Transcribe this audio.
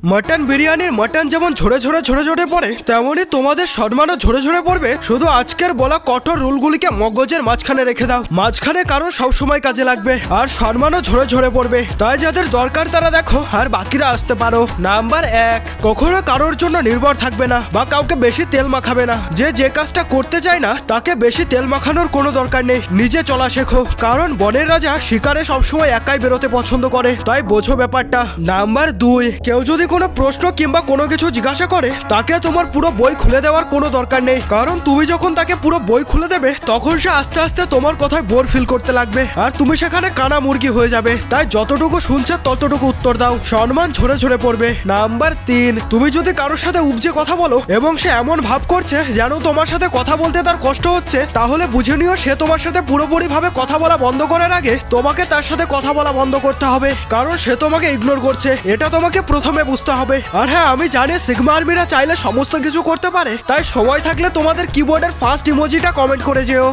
Mutton বিরিয়ানির mutton যেমন ঝরে ঝরে ঝরে ঝরে পড়ে, তেমনই তোমাদের সম্মানও ঝরে ঝরে পড়বে। শুধু আজকের বলা কঠোর রুলগুলিকে মগজের মাঝখানে রেখে দাও। মাঝখানে কারণ সবসময় কাজে লাগবে, আর সম্মানও ঝরে ঝরে পড়বে। তাই যাদের দরকার তারা দেখো, আর বাকিরা আসতে পারো। নাম্বার 1, কখনো কারোর জন্য নির্ভর থাকবে না বা কাউকে বেশি তেল মাখাবে না। যে কাজটা করতে চায় না তাকে বেশি তেল মাখানোর কোনো দরকার নেই। নিজে চলা শেখো, কারণ বনের রাজা শিকারে সবসময় একাই বেরোতে পছন্দ করে, তাই বোঝো ব্যাপারটা। নাম্বার 2, কেউ যদি কোনো প্রশ্ন কিংবা কোনো কিছু জিজ্ঞাসা করে, তাকে তোমার পুরো বই খুলে দেওয়ার কোনো দরকার নেই। কারণ তুমি যখন তাকে পুরো বই খুলে দেবে, তখন সে আস্তে আস্তে তোমার কথায় বোর ফিল করতে লাগবে, আর তুমি সেখানে কানা মুরগি হয়ে যাবে। তাই যতটুকু শুনছে ততটুকু উত্তর দাও, সম্মান ঝরে ঝরে পড়বে। নাম্বার 3, তুমি যদি কারোর সাথে উপজে কথা বলো এবং সে এমন ভাব করছে যেন তোমার সাথে কথা বলতে তার কষ্ট হচ্ছে, তাহলে বুঝে নিও সে তোমার সাথে পুরোপুরি ভাবে কথা বলা বন্ধ করার আগে তোমাকে তার সাথে কথা বলা বন্ধ করতে হবে, কারণ সে তোমাকে ইগনোর করছে। এটা তোমাকে প্রথমে বুঝতে হবে। আর হ্যাঁ, আমি জানি সিগমা আর্মিরা চাইলে সমস্ত কিছু করতে পারে, তাই সময় থাকলে তোমাদের কিবোর্ডের ফার্স্ট ইমোজিটা কমেন্ট করে যেও।